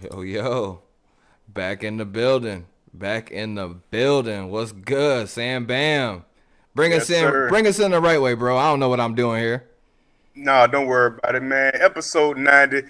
Yo, yo, back in the building. Back in the building. What's good, Sam Bam? Bring us Yes, in. sir. Bring us in the right way, bro. I don't know what I'm doing here. Nah, don't worry about it, man. Episode 90.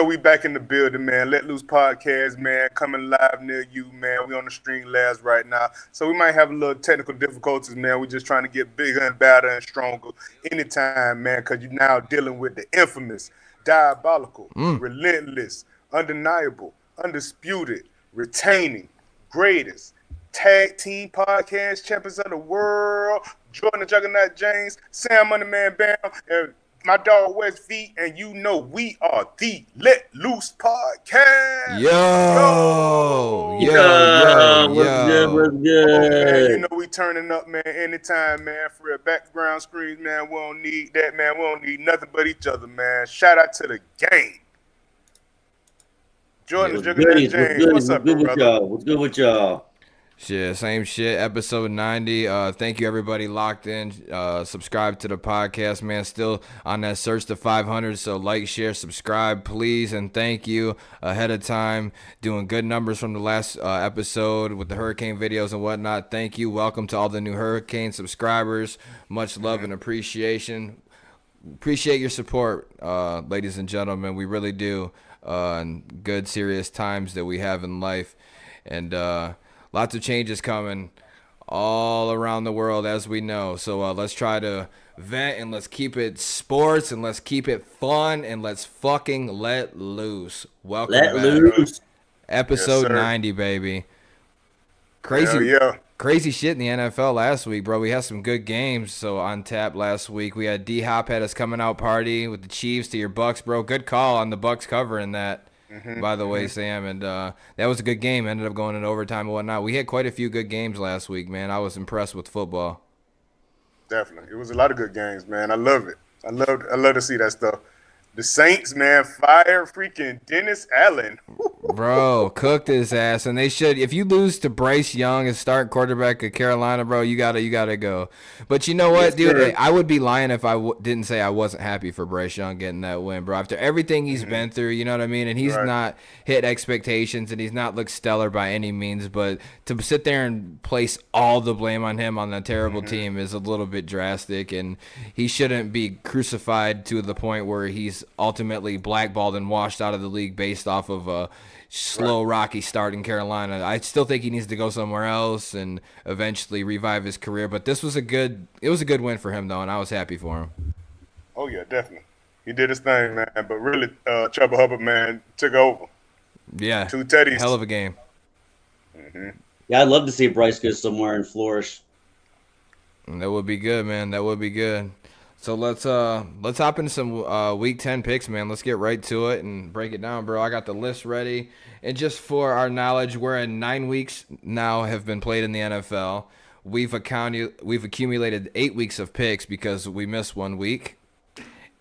We back in the building, man. Let Loose Podcast, man. Coming live near you, man. We on the String Labs right now. So we might have a little technical difficulties, man. We just trying to get bigger and better and stronger anytime, man, because you're now dealing with the infamous, diabolical, relentless, undeniable, undisputed, retaining, greatest tag team podcast champions of the world. Jordan the Juggernaut James, Sam Moneyman Bam, and my dog West V, and we are the Let Loose Podcast. Yo, Yo! yo, yo, Yeah, what's good? yo. What's Oh man, good? we turning up, man, anytime, man. For a background screens, man. We don't need that, man. We don't need nothing but each other, man. Shout out to the game. Jordan the What's Juggernaut goodies? What's James, goodies? what's What's up, good with brother? y'all? What's good with y'all? Shit, same shit. Episode 90. Thank you, everybody locked in. Subscribe to the podcast, man. Still on that search to 500. So like, share, subscribe, please, and thank you ahead of time. Doing good numbers from the last episode with the hurricane videos and whatnot. Thank you. Welcome to all the new hurricane subscribers. Much love and appreciation. Appreciate your support, ladies and gentlemen. We really do. And good, serious times that we have in life, and lots of changes coming all around the world, as we know. So let's try to vent, and let's keep it sports, and let's keep it fun, and let's fucking let loose. Welcome Let back, loose. Yes, episode sir. 90, baby. Hell Crazy, yeah. crazy shit in the NFL last week, bro. We had some good games. So on tap last week, we had D Hop had us coming out party with the Chiefs to your Bucks, bro. Good call on the Bucks covering that, by the way, Sam. And that was a good game. Ended up going in overtime and whatnot. We had quite a few good games last week, man. I was impressed with football. Definitely. It was a lot of good games, man. I love it. I love to see that stuff. The Saints, man, fire freaking Dennis Allen. Bro, cooked his ass, and they should. If you lose to Bryce Young as starting quarterback of Carolina, bro, you gotta go. But you know Yes, what, dude? sir. I would be lying if I didn't say I wasn't happy for Bryce Young getting that win, bro. After everything he's been through, you know what I mean. And he's Right. not hit expectations, and he's not looked stellar by any means. But to sit there and place all the blame on him on a terrible team is a little bit drastic, and he shouldn't be crucified to the point where he's ultimately blackballed and washed out of the league based off of a slow rocky start in Carolina. I still think he needs to go somewhere else and eventually revive his career. But it was a good win for him though, and I was happy for him. Oh yeah, definitely. He did his thing, man. But really, Chuba Hubbard, man, took over. Yeah, Two teddies. hell of a game. Yeah, I'd love to see Bryce go somewhere and flourish. That would be good, man. That would be good. So let's hop into some week 10 picks, man. Let's get right to it and break it down, bro. I got the list ready. And just for our knowledge, we're in 9 weeks now have been played in the NFL. We've accumulated 8 weeks of picks because we missed 1 week.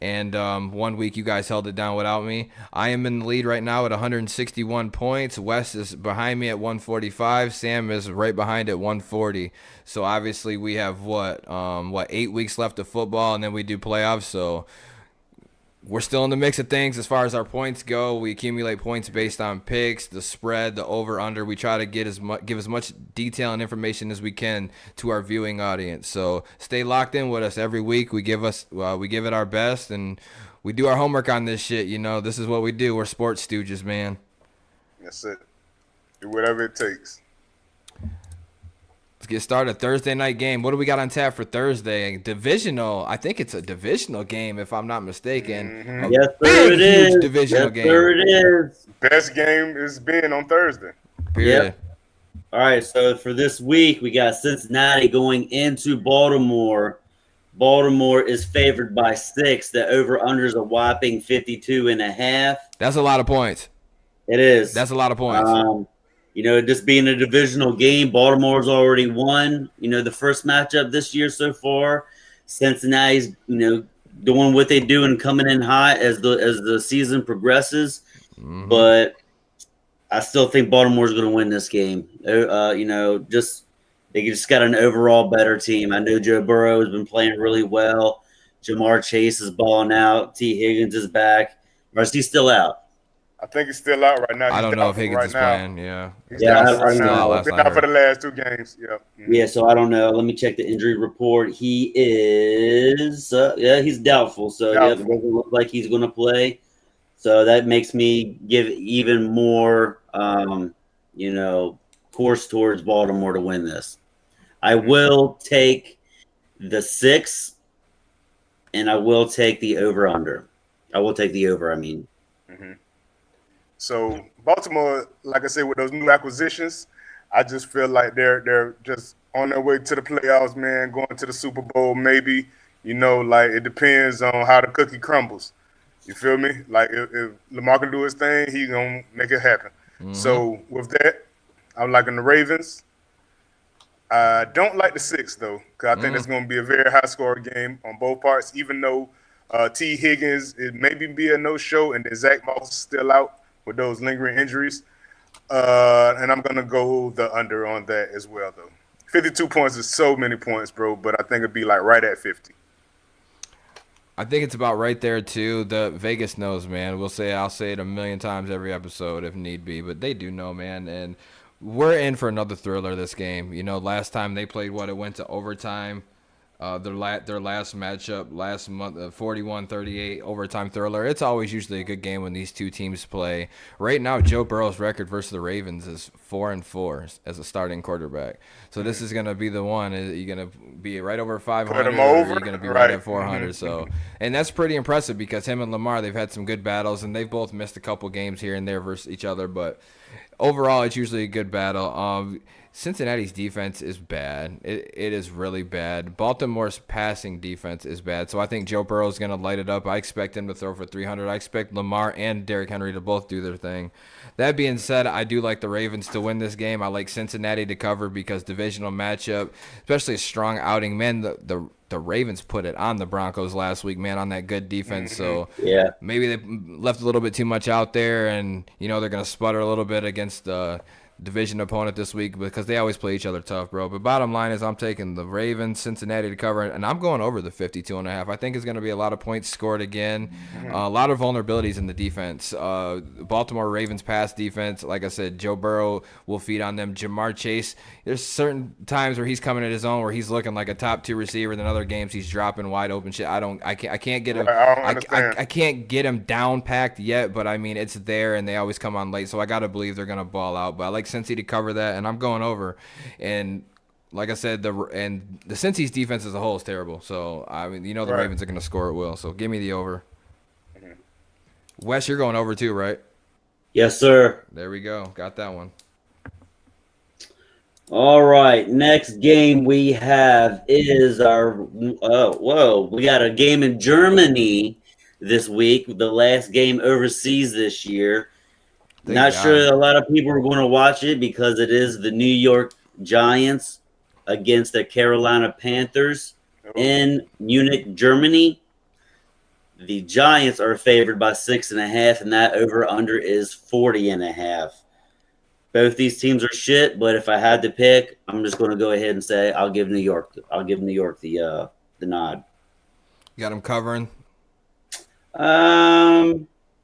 And 1 week you guys held it down without me. I am in the lead right now at 161 points. Wes is behind me at 145. Sam is right behind at 140. So obviously we have what 8 weeks left of football, and then we do playoffs. So we're still in the mix of things as far as our points go. We accumulate points based on picks, the spread, the over under. We try to give as much detail and information as we can to our viewing audience. So stay locked in with us every week. We give it our best, and we do our homework on this shit. You know, this is what we do. We're sports stooges, man. That's it. Do whatever it takes. Let's get started. Thursday night game. What do we got on tap for Thursday? Divisional. I think it's a divisional game, if I'm not mistaken. A Yes, sir, big, it huge is. divisional Yes, game. sir, it is. Best game has been on Thursday. Period. Yep. All right, so for this week, we got Cincinnati going into Baltimore. Baltimore is favored by 6. The over-under is a whopping 52.5. That's a lot of points. It is. That's a lot of points. Just being a divisional game, Baltimore's already won, the first matchup this year so far. Cincinnati's, doing what they do and coming in hot as the season progresses. Mhm. But I still think Baltimore's going to win this game. They just got an overall better team. I know Joe Burrow has been playing really well. Jamar Chase is balling out. T. Higgins is back. Or is he still out? I think he's still out right now. I He's don't know if doubtful Higgins right is now. playing. Yeah, He's Yeah, doubtful right I don't still out now. know. last Been night. I out for heard. the last 2 games. Yep. Yeah, so I don't know. Let me check the injury report. He is, he's doubtful. So, yep, it Doubtful. doesn't look like he's going to play. So that makes me give even more, course towards Baltimore to win this. I will take the 6, and I will take the over/under. I will take the over. I mean, Mm-hmm. So Baltimore, like I said, with those new acquisitions, I just feel like they're just on their way to the playoffs, man. Going to the Super Bowl, maybe. Like it depends on how the cookie crumbles. You feel me? Like if Lamar can do his thing, he gonna make it happen. So with that, I'm liking the Ravens. I don't like the 6 though, because I think it's gonna be a very high score game on both parts. Even though T. Higgins it maybe be a no show, and then Zach Moss is still out with those lingering injuries. And I'm gonna go the under on that as well though. 52 points is so many points, bro. But I think it'd be like right at 50. I think it's about right there too. The Vegas knows, man. I'll say it a million times every episode if need be, but they do know, man. And we're in for another thriller this game. Last time they played, it went to overtime. Their last matchup last month, 41-38 overtime thriller. It's always usually a good game when these two teams play. Right now, Joe Burrow's record versus the Ravens is 4-4 as a starting quarterback. So this is gonna be the one. Are you gonna be right over 500, Put 'em or are over? you gonna be Right. right at 400? So, and that's pretty impressive because him and Lamar, they've had some good battles, and they've both missed a couple games here and there versus each other. But overall, it's usually a good battle. Cincinnati's defense is bad. It is really bad. Baltimore's passing defense is bad. So I think Joe Burrow is going to light it up. I expect him to throw for 300. I expect Lamar and Derrick Henry to both do their thing. That being said, I do like the Ravens to win this game. I like Cincinnati to cover because divisional matchup, especially a strong outing. Man, the Ravens put it on the Broncos last week, man, on that good defense. So yeah. maybe they left a little bit too much out there, and they're going to sputter a little bit against division opponent this week because they always play each other tough, bro. But bottom line is I'm taking the Ravens, Cincinnati to cover, and I'm going over the 52.5. I think it's going to be a lot of points scored again. A lot of vulnerabilities in the defense. Baltimore Ravens pass defense, like I said, Joe Burrow will feed on them. Jamar Chase, there's certain times where he's coming at his own where he's looking like a top 2 receiver, then other games he's dropping wide open shit. I can't get him. I don't understand. I can't get him down packed yet, but I mean it's there, and they always come on late, so I gotta believe they're gonna ball out. But I like Cincy to cover that, and I'm going over. And like I said, the Cincy's defense as a whole is terrible. So I mean, the Right. Ravens are gonna score at will. So give me the over. Wes, you're going over too, right? Yes, sir. There we go. Got that one. All right. Next game we have is we got a game in Germany this week, the last game overseas this year. Thank Not God. sure that a lot of people are going to watch it because it is the New York Giants against the Carolina Panthers in Munich, Germany. The Giants are favored by 6.5, and that over/under is 40.5. Both these teams are shit, but if I had to pick, I'm just going to go ahead and say I'll give New York the nod. You got them covering.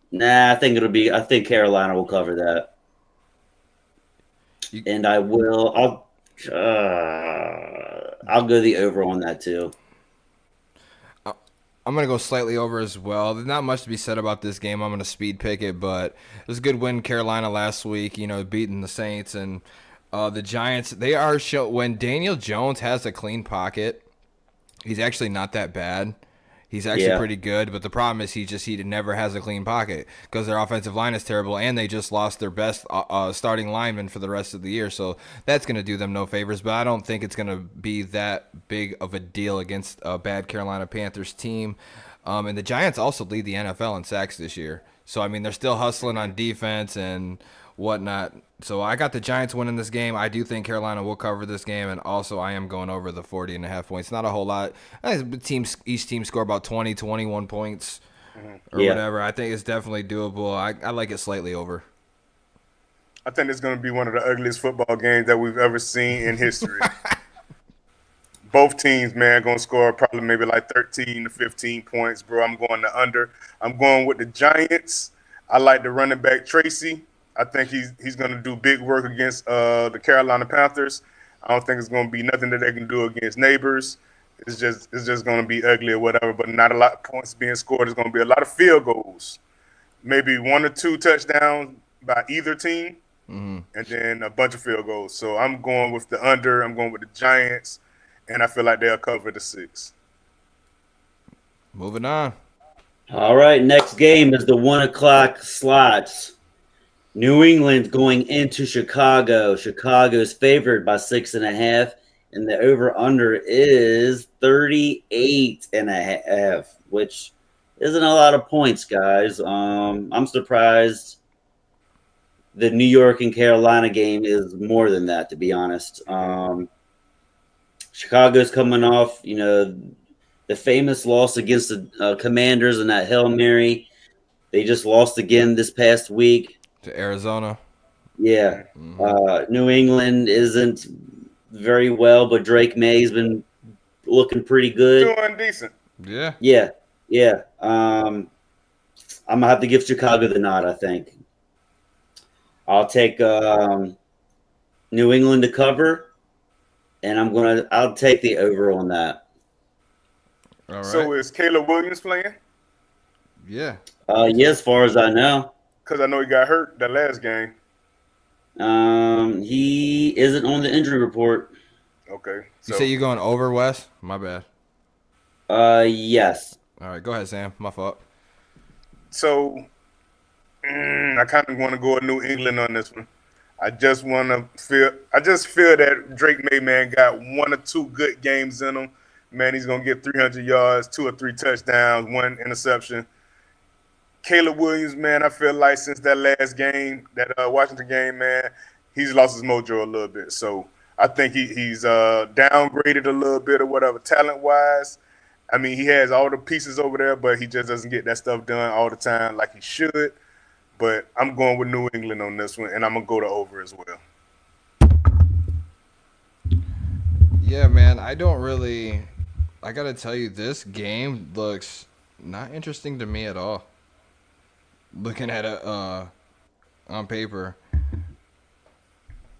Nah, I think Carolina will cover that. And I'll go the over on that too. I'm going to go slightly over as well. There's not much to be said about this game. I'm going to speed pick it, but it was a good win Carolina last week, beating the Saints. And the Giants, they are when Daniel Jones has a clean pocket, he's actually not that bad. He's actually pretty good, but the problem is he never has a clean pocket because their offensive line is terrible, and they just lost their best starting lineman for the rest of the year. So that's going to do them no favors, but I don't think it's going to be that big of a deal against a bad Carolina Panthers team. And the Giants also lead the NFL in sacks this year. So, I mean, they're still hustling on defense and whatnot. So I got the Giants winning this game. I do think Carolina will cover this game, and also I am going over the 40.5 points. Not a whole lot. Each team score about 20, 21 points or whatever. I think it's definitely doable. I like it slightly over. I think it's going to be one of the ugliest football games that we've ever seen in history. Both teams, man, going to score probably maybe like 13 to 15 points, bro. I'm going to under. I'm going with the Giants. I like the running back Tracy. I think he's going to do big work against the Carolina Panthers. I don't think it's going to be nothing that they can do against Neighbors. It's just going to be ugly or whatever, but not a lot of points being scored. There's going to be a lot of field goals, maybe 1 or 2 touchdowns by either team, and then a bunch of field goals. So I'm going with the under. I'm going with the Giants, and I feel like they'll cover the 6. Moving on. All right, next game is the 1 o'clock slots. New England going into Chicago. Chicago is favored by 6.5, and the over/under is 38.5, which isn't a lot of points, guys. I'm surprised the New York and Carolina game is more than that, to be honest. Chicago's coming off, the famous loss against the Commanders in that Hail Mary. They just lost again this past week. To Arizona. Yeah. New England isn't very well, but Drake May's been looking pretty good. Doing decent. Yeah. Yeah. I'm going to have to give Chicago the nod, I think. I'll take New England to cover, and I'll take the over on that. All right. So is Caleb Williams playing? Yeah. Yeah, as far as I know. Because I know he got hurt that last game. He isn't on the injury report. Okay. You say you're going over, Wes? My bad. Yes. All right, go ahead, Sam. My fault. So I kind of want to go with New England on this one. I just feel that Drake May, man, got 1 or 2 good games in him. Man, he's gonna get 300 yards, 2 or 3 touchdowns, 1 interception. Caleb Williams, man, I feel like since that last game, that Washington game, man, he's lost his mojo a little bit. So I think he's downgraded a little bit or whatever talent-wise. I mean, he has all the pieces over there, but he just doesn't get that stuff done all the time like he should. But I'm going with New England on this one, and I'm going to go to over as well. Yeah, man, I got to tell you, this game looks not interesting to me at all. Looking at it on paper.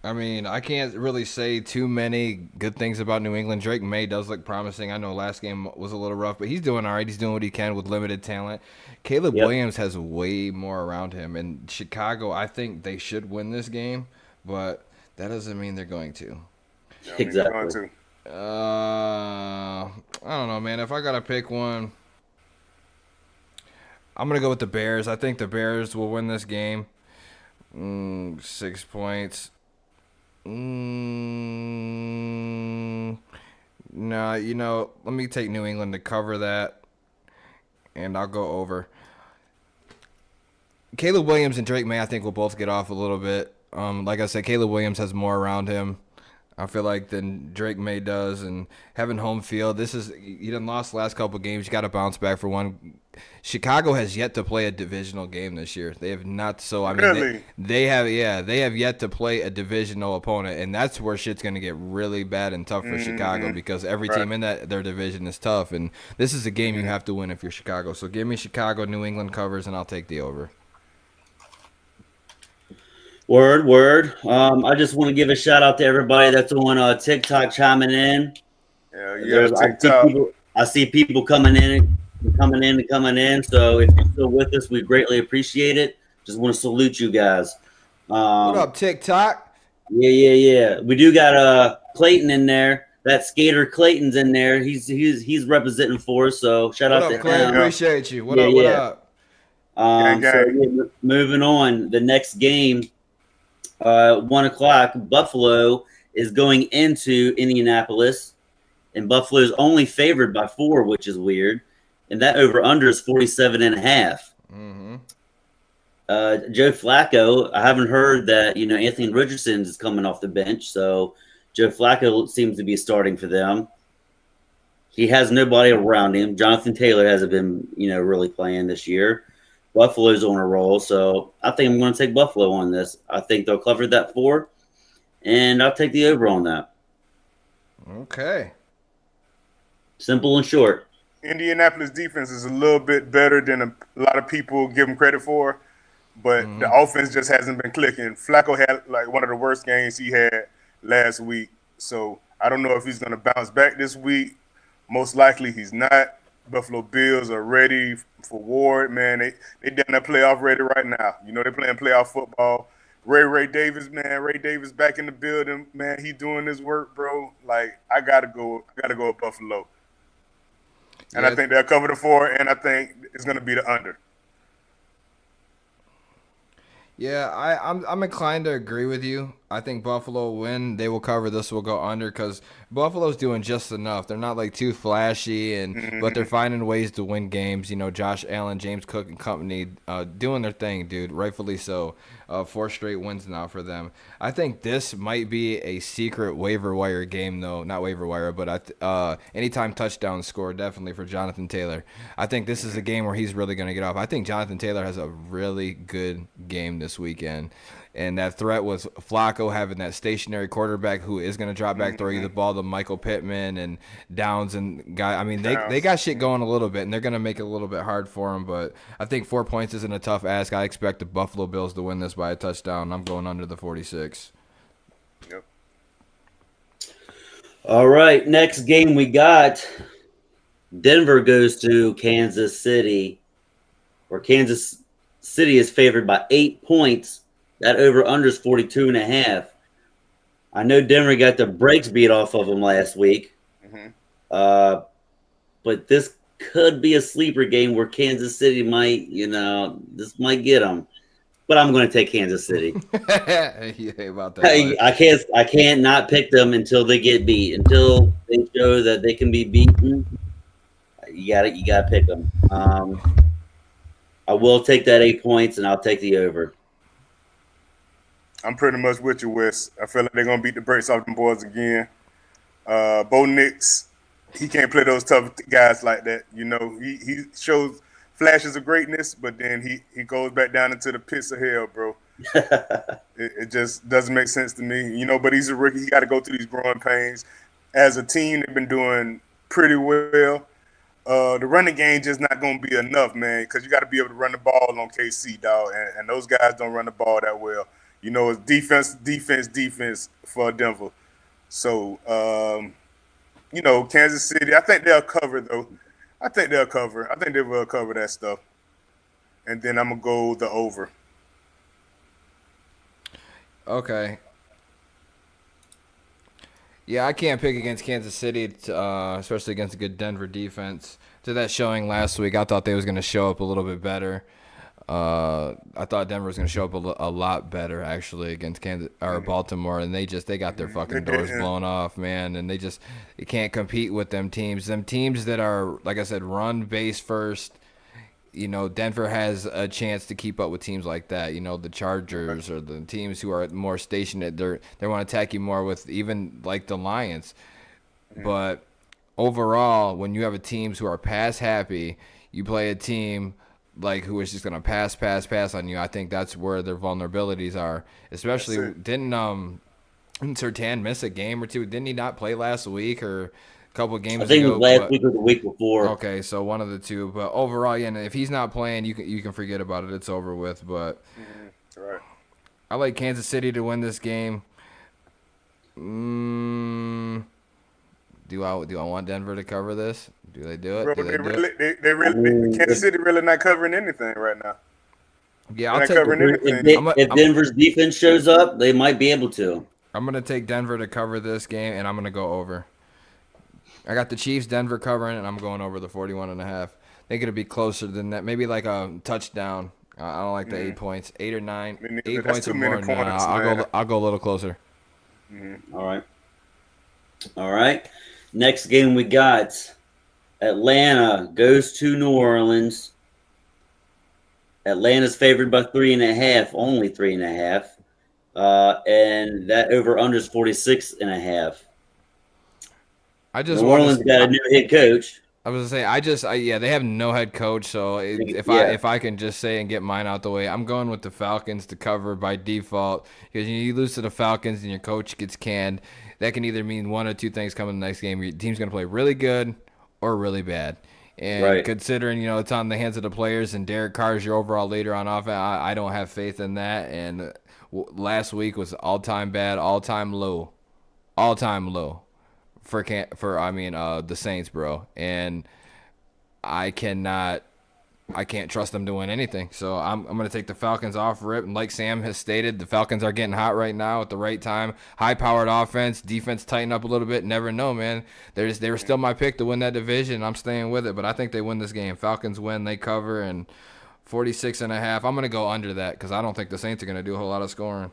I mean, I can't really say too many good things about New England. Drake May does look promising. I know last game was a little rough, but he's doing all right. He's doing what he can with limited talent. Caleb Williams has way more around him. And Chicago, I think they should win this game, but that doesn't mean they're going to. Yeah, Exactly. I don't know, man. If I got to pick one, I'm going to go with the Bears. I think the Bears will win this game. 6 points. No, let me take New England to cover that, and I'll go over. Caleb Williams and Drake May, I think, will both get off a little bit. Like I said, Caleb Williams has more around him, I feel like, than Drake May does, and having home field. You done lost the last couple games. You got to bounce back for one. Chicago has yet to play a divisional game this year. They have not. So I mean, Really? they have yet to play a divisional opponent, and that's where shit's gonna get really bad and tough for Chicago, because every team in their division is tough, and this is a game you have to win if you're Chicago. So give me Chicago. New England covers, and I'll take the over. Word. I just want to give a shout out to everybody that's on TikTok chiming in. Yeah, TikTok. I see people coming in. So if you're still with us, we greatly appreciate it. Just want to salute you guys. What up, TikTok? Yeah. We do got Clayton in there. That skater Clayton's in there. He's representing for us. So shout out to Clay? him. Appreciate you. What up? Moving on. The next game, 1 o'clock. Buffalo is going into Indianapolis, and Buffalo is only favored by 4, which is weird. And that over/under is 47.5. Joe Flacco, I haven't heard that Anthony Richardson is coming off the bench, so Joe Flacco seems to be starting for them. He has nobody around him. Jonathan Taylor hasn't been really playing this year. Buffalo's on a roll, so I think I'm going to take Buffalo on this. I think they'll cover that 4, and I'll take the over on that. Okay. Simple and short. Indianapolis defense is a little bit better than a lot of people give them credit for. but the offense just hasn't been clicking. Flacco had like one of the worst games he had last week, so I don't know if he's going to bounce back this week. Most likely he's not. Buffalo Bills are ready for Ward, man. They down that playoff ready right now. You know, they're playing playoff football. Ray Davis, man. Ray Davis back in the building, man. He doing his work, bro. Like, I gotta go with Buffalo. And Yeah. I think they'll cover the 4, and I think it's gonna be the under. Yeah, I'm inclined to agree with you. I think Buffalo will win. They will cover. This will go under because Buffalo's doing just enough. They're not like too flashy, but they're finding ways to win games. You know, Josh Allen, James Cook, and company doing their thing, dude. Rightfully so. 4 straight wins now for them. I think this might be a secret waiver wire game, though. Not waiver wire, but anytime touchdown score definitely for Jonathan Taylor. I think this is a game where he's really going to get off. I think Jonathan Taylor has a really good game this weekend. And that threat was Flacco having that stationary quarterback who is going to drop back, throw you the ball to Michael Pittman and Downs and guy. I mean, they got shit going a little bit, and they're going to make it a little bit hard for him. But I think 4 points isn't a tough ask. I expect the Buffalo Bills to win this by a touchdown. I'm going under the 46. Yep. All right, next game we got Denver goes to Kansas City, where Kansas City is favored by 8 points. That over-under is 42.5. I know Denver got the brakes beat off of them last week. But this could be a sleeper game where Kansas City might, this might get them. But I'm going to take Kansas City. Yeah, about that. I can't not pick them until they get beat. Until they show that they can be beaten, you got to pick them. I will take that 8 points, and I'll take the over. I'm pretty much with you, Wes. I feel like they're gonna beat the brakes off them boys again. Bo Nix, he can't play those tough guys like that. You know, he shows flashes of greatness, but then he goes back down into the pits of hell, bro. it just doesn't make sense to me. You know, but he's a rookie. He got to go through these growing pains. As a team, they've been doing pretty well. The running game just not going to be enough, man, because you got to be able to run the ball on KC, dog, and those guys don't run the ball that well. You know, it's defense for Denver. So, Kansas City, I think they'll cover, though. I think they'll cover. I think they will cover that stuff. And then I'm going to go the over. Okay. Yeah, I can't pick against Kansas City, especially against a good Denver defense. To that showing last week, I thought they was going to show up a little bit better. I thought Denver was going to show up a lot better actually against Kansas or Baltimore, and they got their fucking doors blown off, man. And they can't compete with them teams. Them teams that are, like I said, run base first. You know, Denver has a chance to keep up with teams like that. You know, the Chargers or the teams who are more stationed. They want to attack you more with even like the Lions. But overall, when you have teams who are pass happy, you play a team like who is just gonna pass on you. I think that's where their vulnerabilities are. Especially didn't Surtain miss a game or two? Didn't he not play last week or a couple of games ago? I think it was last week or the week before. Okay, so one of the two. But overall, yeah, if he's not playing, you can forget about it. It's over with. But Right. I like Kansas City to win this game. Do I want Denver to cover this? Do they do it? Bro, Do they do it? they really Kansas City really not covering anything right now. Yeah, They're I'll not take. covering anything. If Denver's defense shows up, they might be able to. I'm gonna take Denver to cover this game, and I'm gonna go over. I got the Chiefs, Denver covering, and I'm going over the 41.5. I think it'll be closer than that. Maybe like a touchdown. I don't like the 8 points, 8 or 9. Me neither. 8 That's points too or many more. No, points, man. I'll go a little closer. All right. Next game we got Atlanta goes to New Orleans. Atlanta's favored by 3.5, only 3.5. And that over under is 46.5. New Orleans got a new head coach. I was gonna say, they have no head coach. So if I can just say and get mine out the way, I'm going with the Falcons to cover by default because you lose to the Falcons and your coach gets canned. That can either mean one or two things coming in the next game. Your team's gonna play really good or really bad. And Right. considering, it's on the hands of the players and Derek Carr is your overall leader on offense, I don't have faith in that. And last week was all-time bad, all-time low for the Saints, bro. And I can't trust them to win anything. So I'm going to take the Falcons off rip. And like Sam has stated, the Falcons are getting hot right now at the right time. High-powered offense, defense tighten up a little bit. Never know, man. They were still my pick to win that division. I'm staying with it, but I think they win this game. Falcons win, they cover, and 46.5. I'm going to go under that because I don't think the Saints are going to do a whole lot of scoring.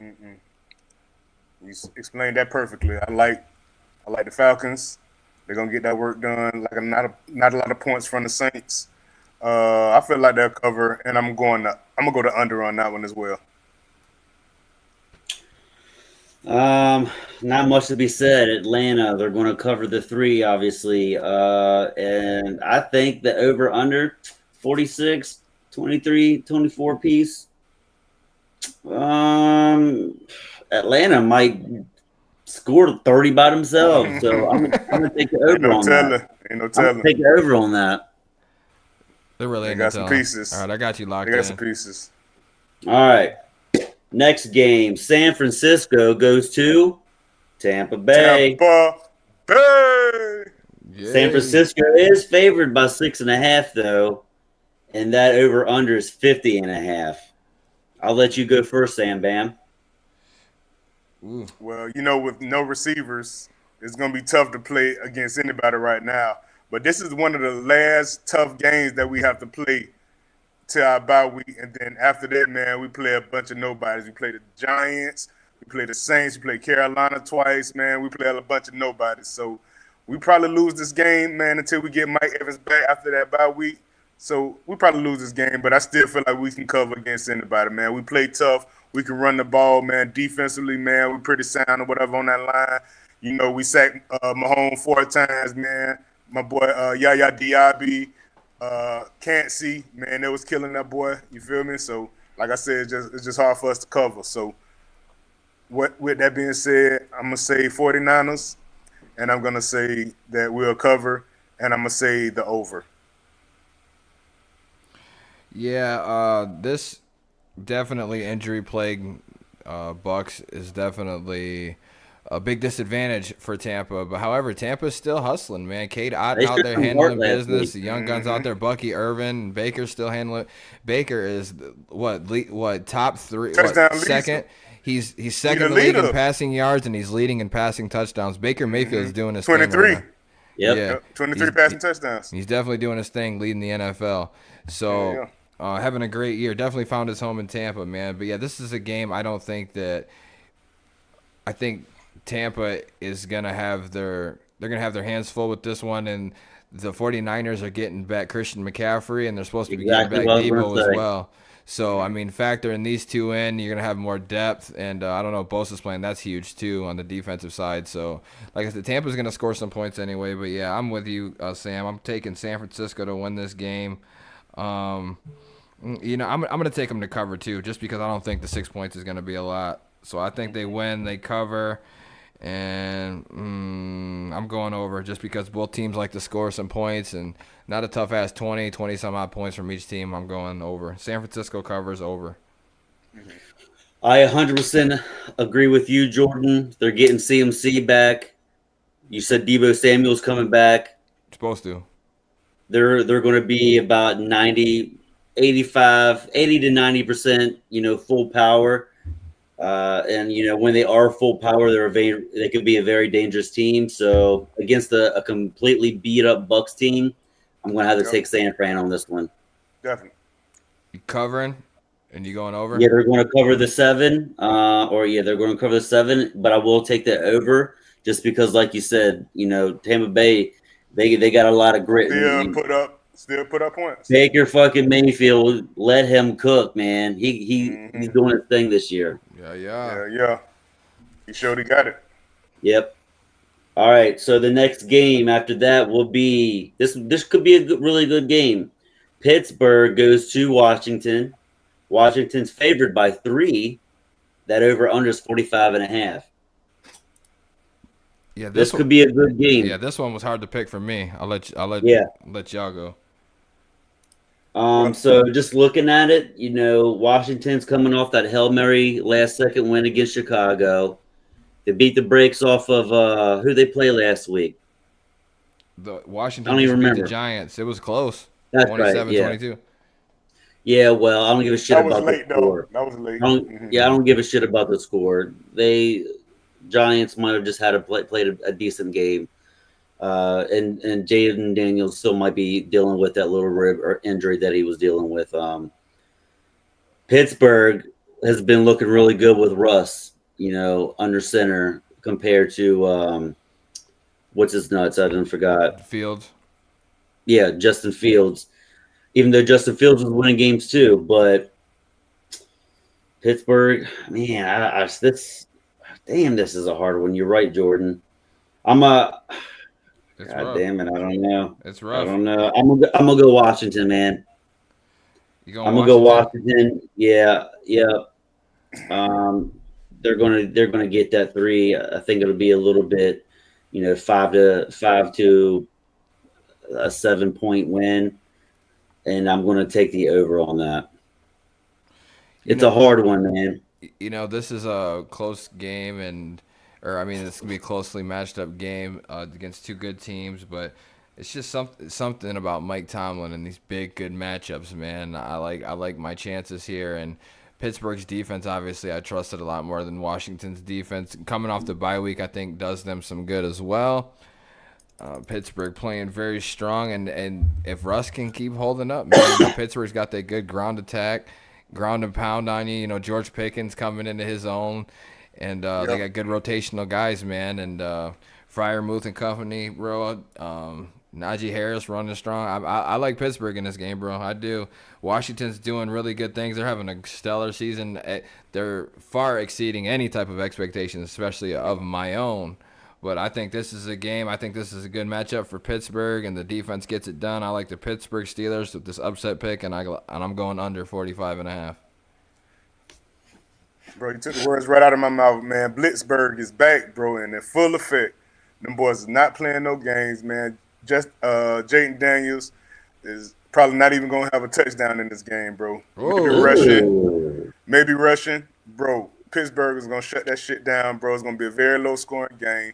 You explained that perfectly. I like the Falcons. They're gonna get that work done. Like not a lot of points from the Saints. I feel like they'll cover, and I'm gonna go to under on that one as well. Not much to be said. Atlanta, they're going to cover the 3, obviously. And I think the over under 46, 23, 24 piece. Atlanta might score 30 by themselves, so I'm gonna take the over on that. Ain't no I'm telling. gonna take the over on that. They're really They ain't got no some telling. pieces. All right, I got you locked They got in. some pieces. All right. Next game, San Francisco goes to Tampa Bay. Tampa Bay. San Francisco is favored by 6.5, though, and that over under is 50.5. I'll let you go first, Sam Bam. Ooh. Well, with no receivers, it's going to be tough to play against anybody right now. But this is one of the last tough games that we have to play till our bye week. And then after that, man, we play a bunch of nobodies. We play the Giants. We play the Saints. We play Carolina twice, man. We play a bunch of nobodies. So we probably lose this game, man, until we get Mike Evans back after that bye week. So we probably lose this game, but I still feel like we can cover against anybody, man. We play tough. We can run the ball, man. Defensively, man, we're pretty sound or whatever on that line. We sacked Mahomes 4 times, man. My boy Yaya Diaby, can't see, man. It was killing that boy. You feel me? So, like I said, it's just hard for us to cover. So, with that being said, I'm gonna say 49ers, and I'm gonna say that we'll cover, and I'm gonna say the over. Yeah, this definitely injury plague Bucks is definitely a big disadvantage for Tampa. But however, Tampa's still hustling, man. Cade Otton out there handling business. The young guns out there, Bucky Irvin, Baker's still handling it. Baker is what top 3, second. He's second in the league in passing yards, and he's leading in passing touchdowns. Baker Mayfield's doing his 23. thing right now. Yep. 23 passing touchdowns. He's definitely doing his thing, leading the NFL. So having a great year. Definitely found his home in Tampa, man. But yeah, this is a game I think Tampa is gonna have their hands full with this one, and the 49ers are getting back Christian McCaffrey, and they're supposed to be getting back Debo as well. So, I mean, factor in these two in, you're going to have more depth. And I don't know if Bosa's playing. That's huge, too, on the defensive side. So, like I said, Tampa's going to score some points anyway. But, yeah, I'm with you, Sam. I'm taking San Francisco to win this game. I'm going to take them to cover, too, just because I don't think the 6 points is going to be a lot. So, I think they win, they cover. And I'm going over just because both teams like to score some points, and not a tough-ass 20-some-odd points from each team. I'm going over. San Francisco covers over. I 100% agree with you, Jordan. They're getting CMC back. You said Deebo Samuel's coming back. Supposed to. They're going to be about 80 to 90%, full power. And when they are full power, they could be a very dangerous team. So against a completely beat up Bucks team, I'm going to have to take San Fran on this one. Definitely. You covering, and you going over? Yeah, they're going to cover the 7. They're going to cover the 7. But I will take the over just because, like you said, Tampa Bay, they got a lot of grit. Still put up points. Baker fucking Mayfield, let him cook, man. He's doing his thing this year. Yeah. He showed he got it. Yep. All right. So the next game after that will be this. This could be a really good game. Pittsburgh goes to Washington. Washington's favored by 3. That over under is 45.5. Yeah, This one, could be a good game. yeah, this one was hard to pick for me. Yeah. Let y'all go. Well, So just looking at it, Washington's coming off that Hail Mary last second win against Chicago. They beat the brakes off of who they play last week. The I Washington don't even just beat the remember. Giants. It was close. That's right. 27-22. Yeah. Well, I don't give a shit that was about the late though. score. That was late. I don't. Mhm. Yeah, I don't give a shit about the score. Giants might have just had played a decent game. And Jaden Daniels still might be dealing with that little rib or injury that he was dealing with. Pittsburgh has been looking really good with Russ, under center compared to what's his nuts? I didn't forgot. Fields. Yeah, Justin Fields. Even though Justin Fields was winning games too, but Pittsburgh, man, this is a hard one. You're right, Jordan. I'm a It's God rough. damn it, I don't know. It's I rough. don't know. I'm gonna go Washington, man. You going I'm gonna go Washington? Washington. Yeah, yeah. Um, they're gonna get that 3. I think it'll be a little bit, 5 to a 7-point win, and I'm gonna take the over on that. You It's a know, hard one, man. this is a close game, or I mean, it's gonna be a closely matched up game against two good teams, but it's just something about Mike Tomlin and these big good matchups, man. I like my chances here, and Pittsburgh's defense, obviously, I trusted a lot more than Washington's defense. Coming off the bye week, I think does them some good as well. Pittsburgh playing very strong, and if Russ can keep holding up, man, Pittsburgh's got that good ground attack, ground and pound on you. George Pickens coming into his own, and they got good rotational guys, man. And Fryermuth and company, bro. Najee Harris running strong. I like Pittsburgh in this game, bro. I do. Washington's doing really good things. They're having a stellar season. They're far exceeding any type of expectations, especially of my own. But I think this is a game. I think this is a good matchup for Pittsburgh, and the defense gets it done. I like the Pittsburgh Steelers with this upset pick, and I'm going under 45.5. Bro, you took the words right out of my mouth, man. Blitzburg is back, bro, and in full effect. Them boys is not playing no games, man. Just Jaden Daniels is probably not even gonna have a touchdown in this game, bro. Maybe rushing, bro. Pittsburgh is gonna shut that shit down, bro. It's gonna be a very low scoring game.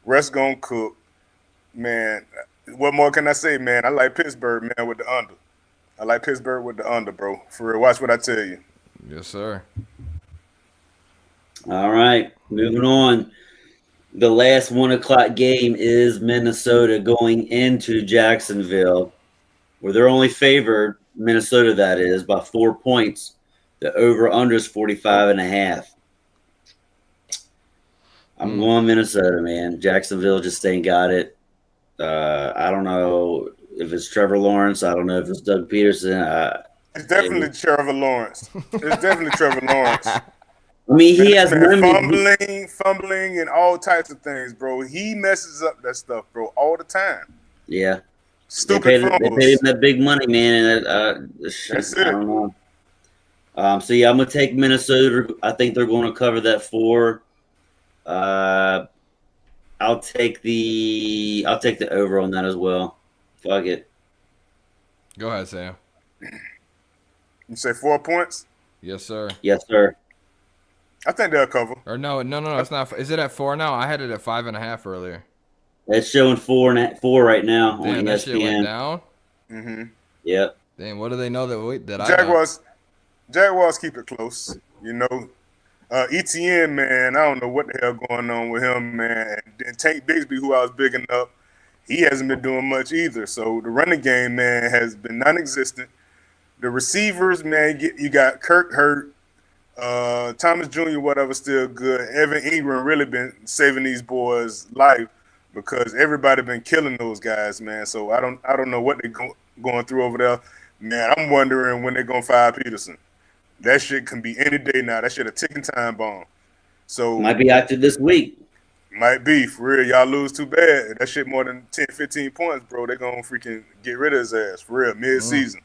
Russ gonna cook, man. What more can I say, man? I like Pittsburgh, man, with the under. I like Pittsburgh with the under, bro. For real, watch what I tell you. Yes, sir. All right, moving on. The last 1 o'clock game is Minnesota going into Jacksonville, where they're only favored, Minnesota that is, by 4 points. The over-under is 45.5. I'm going Minnesota, man. Jacksonville just ain't got it. I don't know if it's Trevor Lawrence. I don't know if it's Doug Peterson. It's definitely Trevor Lawrence. It's definitely Trevor Lawrence. I mean, he has fumbling, and all types of things, bro. He messes up that stuff, bro, all the time. Yeah. Stupid fumbles. They paid him that big money, man. And That's I don't know. So yeah, I'm gonna take Minnesota. I think they're going to cover that 4. I'll take the over on that as well. Fuck it. Go ahead, Sam. You say 4 points? Yes, sir. Yes, sir. I think they'll cover. Or no, it's not. Is it at 4 now? I had it at 5.5 earlier. It's showing 4 right now Damn, on that shit went ESPN. down. Mm-hmm. Yep. Damn, what do they know that I Jaguars keep it close, ETN, man, I don't know what the hell going on with him, man. And Tank Bigsby, who I was bigging up, he hasn't been doing much either. So the running game, man, has been non-existent. The receivers, man, you got Kirk hurt, Thomas Jr., whatever, still good. Evan Ingram really been saving these boys' life because everybody been killing those guys, man. So I don't know what they're going through over there. Man, I'm wondering when they're going to fire Peterson. That shit can be any day now. That shit a ticking time bomb. So Might be active this week. Might be. For real, y'all lose too bad. That shit more than 10, 15 points, bro. They're going to freaking get rid of his ass. For real, mid-season.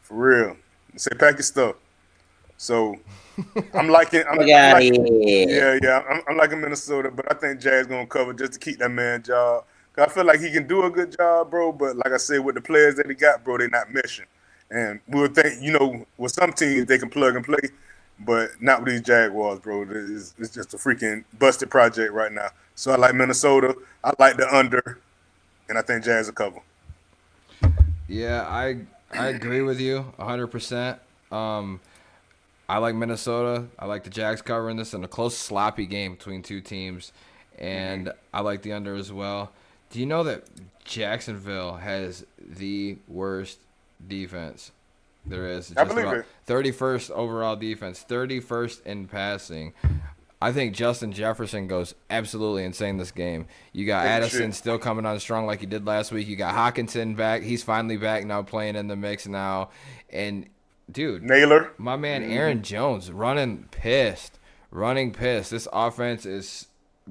For real. Say pack your stuff. So I'm liking. I'm Get out of liking. here. I'm liking Minnesota, but I think Jazz gonna cover just to keep that man job. 'Cause I feel like he can do a good job, bro. But like I said, with the players that he got, bro, they not meshing. And we would think, with some teams they can plug and play, but not with these Jaguars, bro. It's just a freaking busted project right now. So I like Minnesota. I like the under, and I think Jazz will cover. Yeah, I agree with you 100%. I like Minnesota. I like the Jags covering this in a close, sloppy game between two teams, and I like the under as well. Do you know that Jacksonville has the worst defense there is? I believe it. 31st overall defense, 31st in passing. I think Justin Jefferson goes absolutely insane this game. You got Addison still coming on strong like he did last week. You got Hawkinson back. He's finally back now, playing in the mix now. And, dude, Naylor. my man Aaron Jones running pissed. This offense is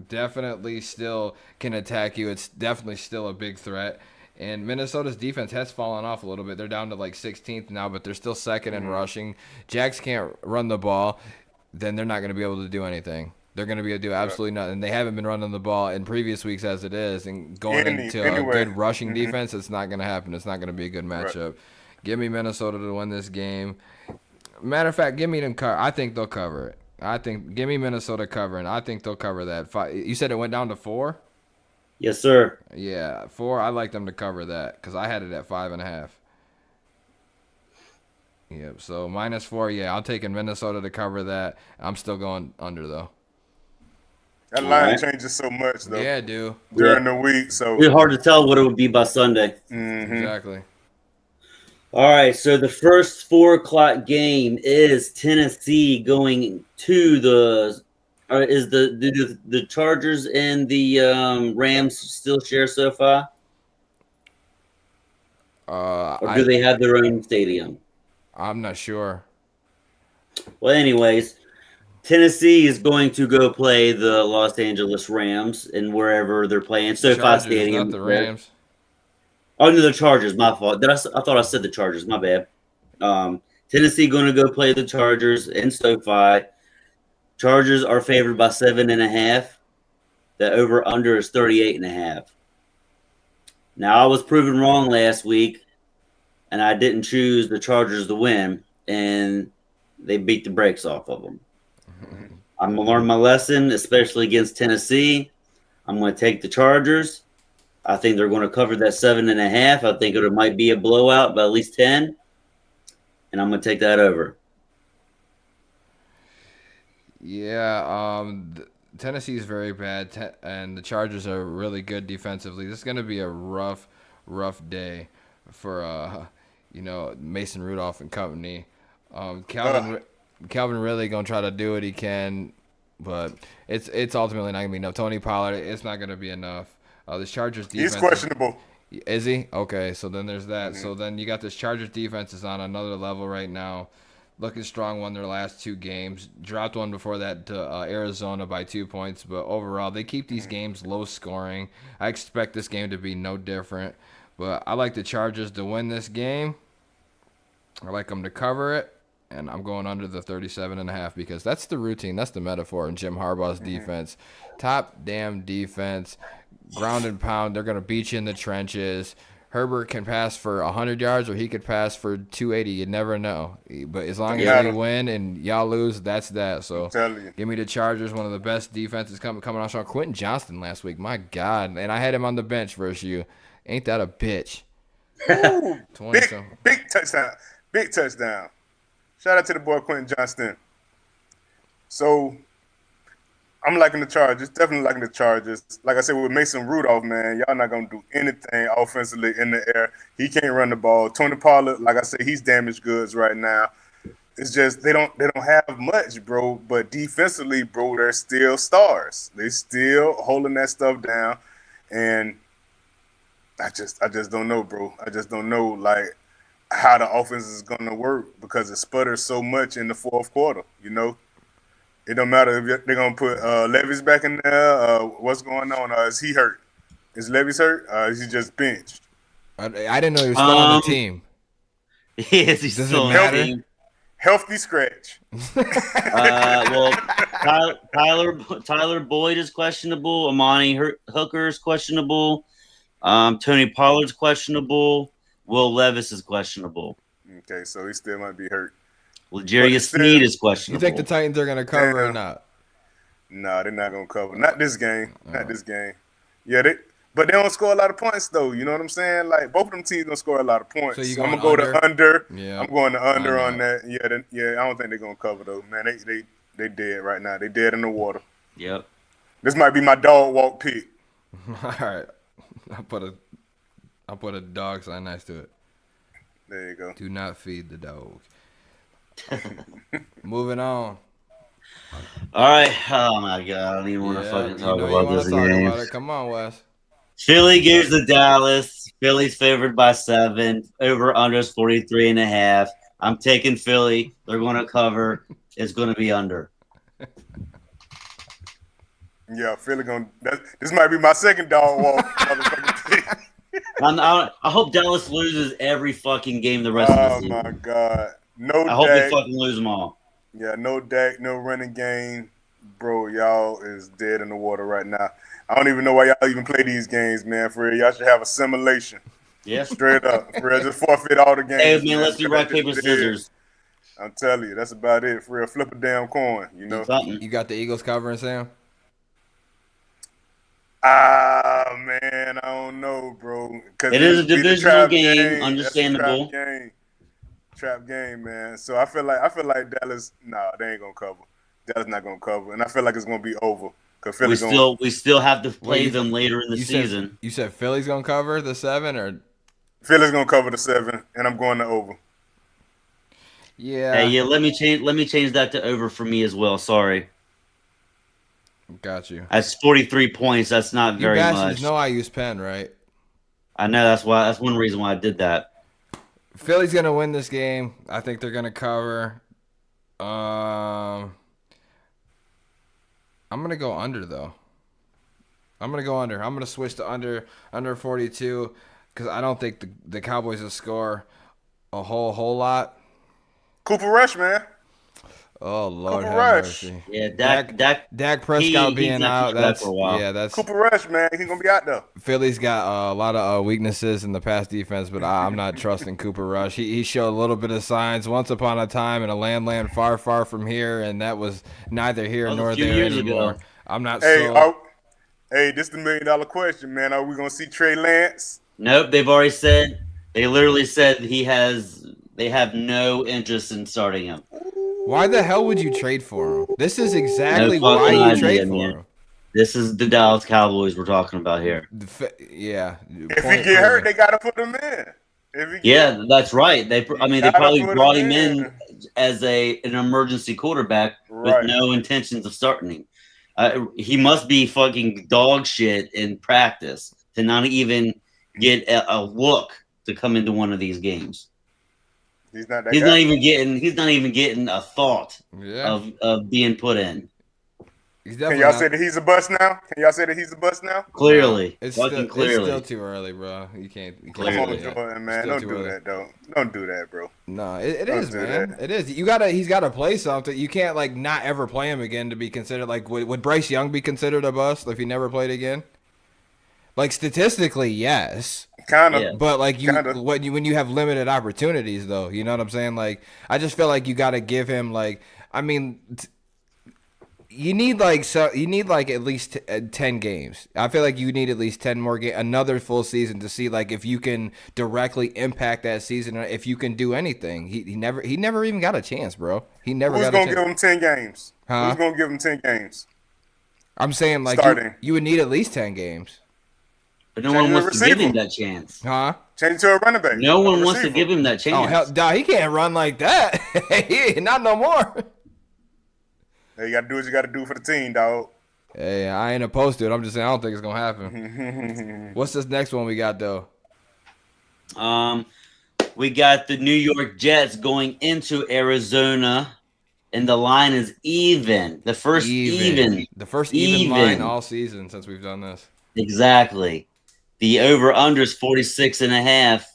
definitely still can attack you. It's definitely still a big threat. And Minnesota's defense has fallen off a little bit. They're down to like 16th now, but they're still second in rushing. Jags can't run the ball. Then they're not going to be able to do anything. They're going to be able to do absolutely nothing. They haven't been running the ball in previous weeks as it is. And going into a good rushing defense, it's not going to happen. It's not going to be a good matchup. Give me Minnesota to win this game. Matter of fact, give me them cover. I think they'll cover it. Give me Minnesota covering. I think they'll cover that. You said it went down to 4? Yes, sir. Yeah, 4. I like them to cover that because I had it at 5.5. Yep. So -4. Yeah, I'll take in Minnesota to cover that. I'm still going under though. That line changes so much though. Yeah, dude. During the week, so It's hard to tell what it would be by Sunday. Exactly. All right, so the first 4:00 game is Tennessee going to the. Is the Chargers and the Rams still share SoFi? Or do they have their own stadium? I'm not sure. Well, anyways, Tennessee is going to go play the Los Angeles Rams and wherever they're playing. SoFi Chargers, Stadium. not the Rams. Oh, no, the Chargers. My fault. I thought I said the Chargers. My bad. Tennessee going to go play the Chargers in SoFi. Chargers are favored by 7.5. The over-under is 38.5. Now, I was proven wrong last week, and I didn't choose the Chargers to win, and they beat the brakes off of them. I'm going to learn my lesson, especially against Tennessee. I'm going to take the Chargers. I think they're going to cover that 7.5. I think it might be a blowout by at least 10, and I'm going to take that over. Yeah, Tennessee is very bad, and the Chargers are really good defensively. This is going to be a rough day for Mason Rudolph and company. Calvin really gonna try to do what he can, but it's ultimately not gonna be enough. Tony Pollard, it's not gonna be enough. This Chargers defense, he's questionable. Is he? Okay, so then there's that. So then you got this Chargers defense is on another level right now. Looking strong, won their last 2 games. Dropped one before that to Arizona by 2 points, but overall they keep these games low scoring. I expect this game to be no different, but I like the Chargers to win this game. I like them to cover it, and I'm going under the 37.5 because that's the routine. That's the metaphor in Jim Harbaugh's defense. Top damn defense, ground and pound. They're going to beat you in the trenches. Herbert can pass for 100 yards or he could pass for 280. You never know. But as long as you win and y'all lose, that's that. So give me the Chargers, one of the best defenses coming on strong. Quentin Johnston last week, my God. And I had him on the bench versus you. Ain't that a bitch? Ooh, big touchdown. Big touchdown. Shout out to the boy Quentin Johnston. So I'm liking the Chargers. Definitely liking the Chargers. Like I said, with Mason Rudolph, man, y'all not going to do anything offensively in the air. He can't run the ball. Tony Pollard, like I said, he's damaged goods right now. It's just they don't have much, bro. But defensively, bro, they're still stars. They still holding that stuff down. And I just don't know, bro. I just don't know, like, how the offense is going to work because it sputters so much in the fourth quarter, It don't matter if they're going to put Levis back in there. What's going on? Is he hurt? Is Levis hurt? Is he just benched? I didn't know he was still on the team. Yes, he's Does still it matter? on the team. Healthy scratch. Well, Tyler Boyd is questionable. Amani Hooker is questionable. Tony Pollard's questionable. Will Levis is questionable. Okay, so he still might be hurt. Legarius Sneed is questionable. You think the Titans are gonna cover or not? No, they're not gonna cover. Not this game. Not this game. Yeah, but they don't score a lot of points though. You know what I'm saying? Like both of them teams don't score a lot of points. So you I'm going gonna go to under. Yeah, I'm going to under I on that. Yeah. I don't think they're gonna cover though. Man, they dead right now. They dead in the water. Yep. This might be my dog walk pick. All right, I'll put a dog sign next to it. There you go. Do not feed the dogs. Moving on. All right. Oh my god, I don't even want to fucking talk about this game. About it. Come on, Wes. Philly goes to Dallas. Philly's favored by 7. Over under is 43.5. I'm taking Philly. They're going to cover. It's going to be under. Yeah, Philly gonna. This might be my second dog walk. I hope Dallas loses every fucking game the rest of the season. Oh my god. No I hope they Dak. fucking lose them all. Yeah, no Dak, no running game. Bro, y'all is dead in the water right now. I don't even know why y'all even play these games, man. For real, y'all should have a simulation. Yeah. Straight up. For real, just forfeit all the games. Hey, man, let's do rock, paper, scissors. I'm telling you, that's about it. For real, flip a damn coin, you know? Something. You got the Eagles covering, Sam? Ah, man, I don't know, bro. It is a divisional game, understandable. That's a trap game, man. So I feel like Dallas. Nah, they ain't gonna cover. Dallas not gonna cover, and I feel like it's gonna be over. Cause we still have to play them later in the season. You said Philly's gonna cover the 7, or Philly's gonna cover the 7, and I'm going to over. Yeah. Hey, yeah. Let me change that to over for me as well. Sorry. Got you. That's 43 points. That's not very much. You know I use pen, right? I know that's why. That's one reason why I did that. Philly's gonna win this game. I think they're gonna cover. I'm gonna go under though. I'm gonna go under. I'm gonna switch to under 42 because I don't think the Cowboys will score a whole lot. Cooper Rush, man. Oh Lord, Cooper have Rush. mercy. Yeah, Dak Prescott being out. That's for a while. that's Cooper Rush, man. He's gonna be out there. Philly's got a lot of weaknesses in the pass defense, but I'm not trusting Cooper Rush. He showed a little bit of signs once upon a time in a land far from here, and that was neither here nor there anymore. I'm not. Hey, this is the $1 million question, man. Are we gonna see Trey Lance? Nope. They've already said. They literally said they have no interest in starting him. Why the hell would you trade for him? This is exactly why you trade for him. This is the Dallas Cowboys we're talking about here. Yeah. If he get hurt, they gotta put him in. Yeah, that's right. They probably brought him in as an emergency quarterback with no intentions of starting him. He must be fucking dog shit in practice to not even get a look to come into one of these games. He's not even getting a thought of being put in. Can y'all say that he's a bust now? Clearly. It's clearly. It's still too early, bro. You can't Come on, Jordan, man. Don't do that, though. Don't do that, bro. No, it is, man. It is. He's gotta play something. You can't like not ever play him again to be considered like would Bryce Young be considered a bust if he never played again? Like statistically, yes. Kind of. Yeah. But like when you have limited opportunities though, you know what I'm saying? Like I just feel like you got to give him like you need like at least 10 games. I feel like you need at least 10 more games, another full season to see like if you can directly impact that season or if you can do anything. He never even got a chance, bro. He never got a chance. Who's going to give him 10 games? Huh? Who's going to give him 10 games? I'm saying like you would need at least 10 games. But no one wants to give him that chance. Huh? Change to a running back. No one wants to give him that chance. Oh, hell, he can't run like that. Not no more. Hey, you got to do what you got to do for the team, dog. Hey, I ain't opposed to it. I'm just saying I don't think it's going to happen. What's this next one we got, though? We got the New York Jets going into Arizona, and the line is even. The first even line all season since we've done this. Exactly. The over-under is 46.5.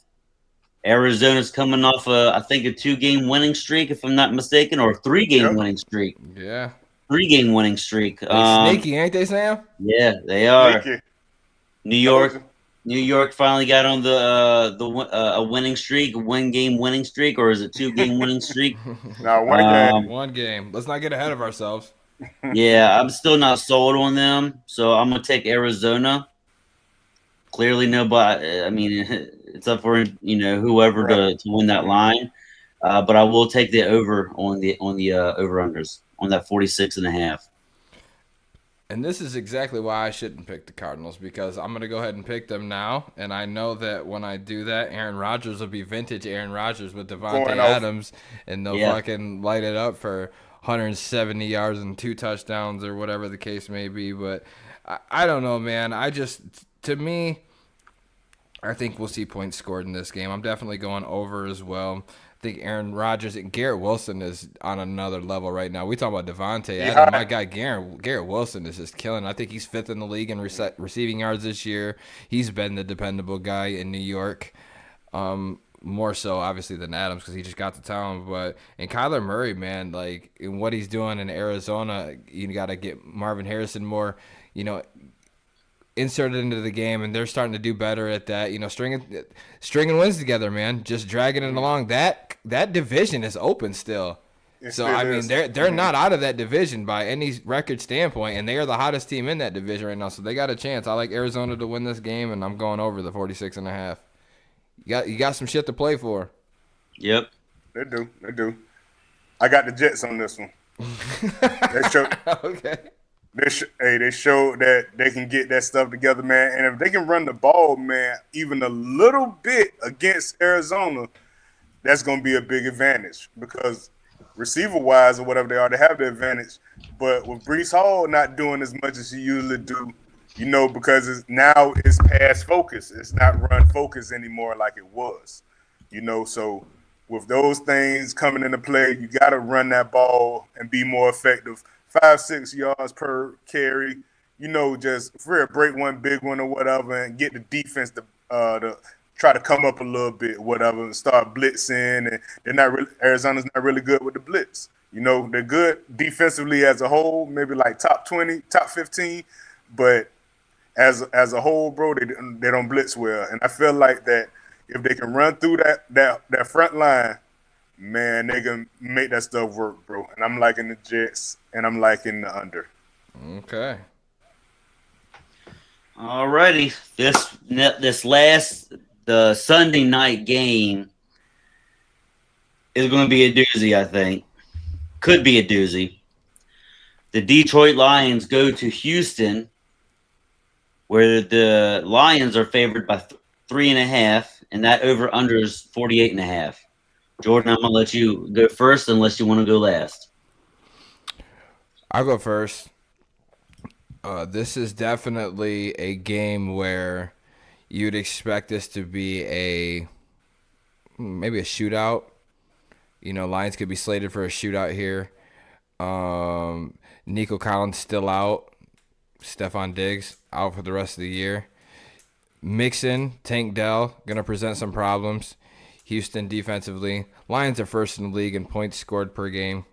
Arizona's coming off I think a 2-game winning streak, if I'm not mistaken, or a 3-game winning streak. Yeah. 3-game winning streak. They sneaky, ain't they, Sam? Yeah, they are. Sneaky. New York finally got on a winning streak, a 1-game winning streak, or is it 2-game winning streak? No, one game. One game. Let's not get ahead of ourselves. Yeah, I'm still not sold on them, so I'm gonna take Arizona. Clearly, nobody. I mean, it's up for whoever to win that line, but I will take the over on the over unders on that 46.5. And this is exactly why I shouldn't pick the Cardinals, because I'm going to go ahead and pick them now. And I know that when I do that, Aaron Rodgers will be vintage Aaron Rodgers with Devontae Adams, and they'll fucking light it up for 170 yards and 2 touchdowns or whatever the case may be. But I don't know, man. To me, I think we'll see points scored in this game. I'm definitely going over as well. I think Aaron Rodgers and Garrett Wilson is on another level right now. We talk about Devontae Adams. My guy Garrett Wilson is just killing. I think he's 5th in the league in receiving yards this year. He's been the dependable guy in New York, more so obviously than Adams because he just got to town. And Kyler Murray, man, like in what he's doing in Arizona, you got to get Marvin Harrison more, inserted into the game, and they're starting to do better at that. Stringing wins together, man. Just dragging it along. That division is open still. I mean, they're not out of that division by any record standpoint, and they are the hottest team in that division right now. So they got a chance. I like Arizona to win this game, and I'm going over the 46.5. You got some shit to play for. Yep. They do. I got the Jets on this one. Okay. They showed that they can get that stuff together, man. And if they can run the ball, man, even a little bit against Arizona, that's going to be a big advantage because receiver-wise or whatever they are, they have the advantage. But with Breece Hall not doing as much as he usually do, because now it's pass focus. It's not run focus anymore like it was, So with those things coming into play, you got to run that ball and be more effective. 5-6 yards per carry, just for a break one big one or whatever, and get the defense to try to come up a little bit, whatever, and start blitzing. And they're not really, Arizona's not really good with the blitz. They're good defensively as a whole, maybe like top 20, top 15, but as a whole, bro, they don't blitz well. And I feel like that if they can run through that front line, man, they can make that stuff work, bro. And I'm liking the Jets, and I'm liking the under. Okay. Alrighty. The Sunday night game is going to be a doozy, I think. Could be a doozy. The Detroit Lions go to Houston, where the Lions are favored by 3.5, and that over-under is 48.5. Jordan, I'm going to let you go first unless you want to go last. I'll go first. This is definitely a game where you'd expect this to be maybe a shootout. Lions could be slated for a shootout here. Nico Collins still out. Stephon Diggs out for the rest of the year. Mixon, Tank Dell, going to present some problems. Houston defensively. Lions are first in the league in points scored per game.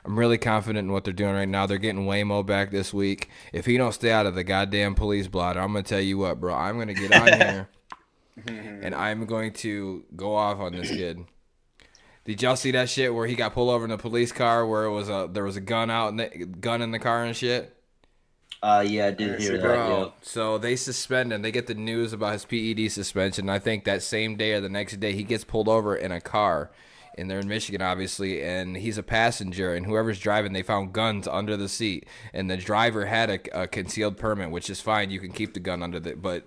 I'm really confident in what they're doing right now. They're getting Waymo back this week. If he don't stay out of the goddamn police blotter, I'm going to tell you what, bro. I'm going to get on here, and I'm going to go off on this kid. Did y'all see that shit where he got pulled over in a police car where there was a gun gun in the car and shit? Yeah, I did hear that. Bro, yeah. So they suspend him. They get the news about his PED suspension. I think that same day or the next day he gets pulled over in a car. And they're in Michigan, obviously, and he's a passenger. And whoever's driving, they found guns under the seat. And the driver had a concealed permit, which is fine. You can keep the gun under but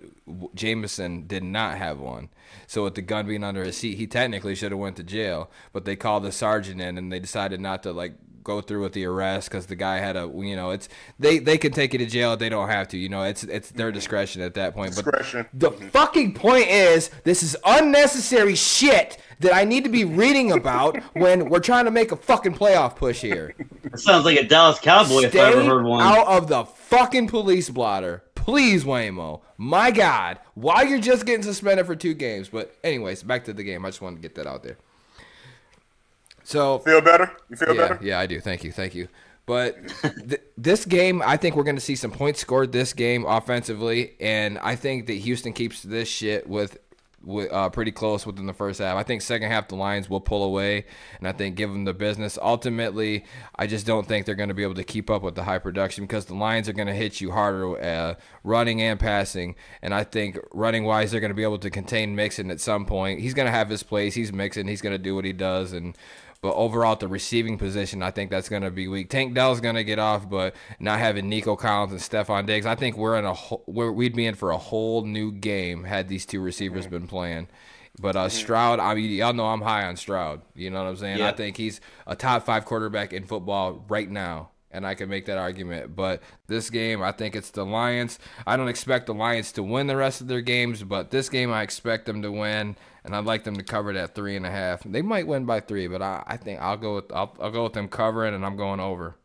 Jameson did not have one. So with the gun being under his seat, he technically should have went to jail. But they called the sergeant in, and they decided not to go through with the arrest because the guy had it's they can take you to jail if they don't have to. It's their discretion at that point. Discretion. But the fucking point is, this is unnecessary shit that I need to be reading about when we're trying to make a fucking playoff push here. It sounds like a Dallas Cowboy if I ever heard one. Out of the fucking police blotter. Please, Waymo. My God. Why you're just getting suspended for 2 games? But anyways, back to the game. I just wanted to get that out there. So Feel better? You feel yeah, better? yeah, I do. Thank you. But this game, I think we're going to see some points scored this game offensively, and I think that Houston keeps this shit with pretty close within the first half. I think second half the Lions will pull away, and I think give them the business. Ultimately, I just don't think they're going to be able to keep up with the high production because the Lions are going to hit you harder running and passing, and I think running-wise they're going to be able to contain Mixon at some point. He's going to have his plays. He's Mixon. He's going to do what he does, but overall, at the receiving position, I think that's going to be weak. Tank Dell's going to get off, but not having Nico Collins and Stephon Diggs, I think we'd be in for a whole new game had these 2 receivers been playing. But Stroud, I mean, y'all know I'm high on Stroud. You know what I'm saying? Yeah. I think he's a top 5 quarterback in football right now, and I can make that argument. But this game, I think it's the Lions. I don't expect the Lions to win the rest of their games, but this game I expect them to win. And I'd like them to cover that 3.5. They might win by 3, but I think I'll go with them covering, and I'm going over.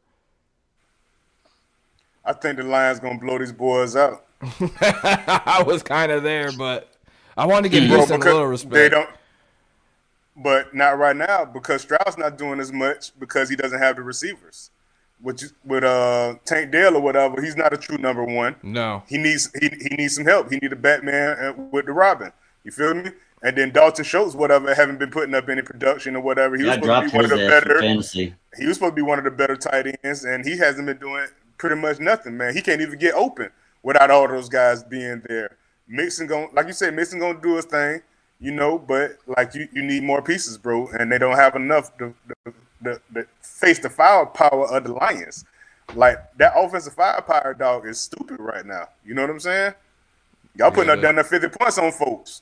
I think the Lions gonna blow these boys out. I was kind of there, but I wanted to give Houston a little respect. They don't, but not right now because Stroud's not doing as much because he doesn't have the receivers. With Tank Dell or whatever, he's not a true number 1. No, he needs some help. He need a Batman with the Robin. You feel me? And then Dalton Schultz, whatever, haven't been putting up any production or whatever. He was supposed to be one of the better. He was supposed to be one of the better tight ends, and he hasn't been doing pretty much nothing, man. He can't even get open without all those guys being there. Mixon like you said, Mixon gonna do his thing, but like you need more pieces, bro, and they don't have enough to face the firepower of the Lions. Like that offensive firepower, dog, is stupid right now. You know what I'm saying? Y'all putting up down 50 points on folks.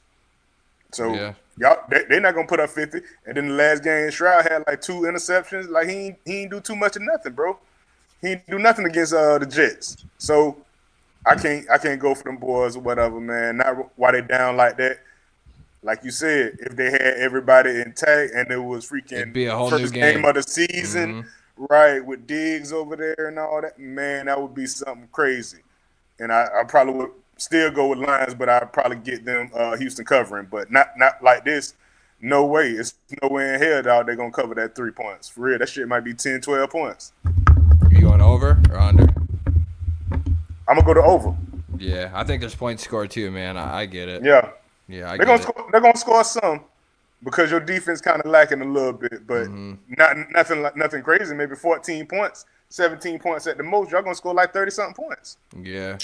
So y'all, they're not gonna put up 50. And then the last game, Stroud had like 2 interceptions. Like he ain't do too much of nothing, bro. He ain't do nothing against the Jets. So I can't go for them boys or whatever, man. Not why they down like that. Like you said, if they had everybody intact and it was freaking it'd be a whole first new game of the season, right, with Diggs over there and all that, man, that would be something crazy. And I probably would still go with Lions, but I'd probably get them Houston covering. But not like this. No way. It's no way in hell, dog, they're going to cover that 3 points. For real, that shit might be 10, 12 points. You going over or under? I'm going to go to over. Yeah, I think there's points scored too, man. I get it. Yeah. Yeah, they're gonna score some because your defense kind of lacking a little bit, but nothing crazy. Maybe 14 points, 17 points at the most. Y'all gonna score like 30-something points. Yeah,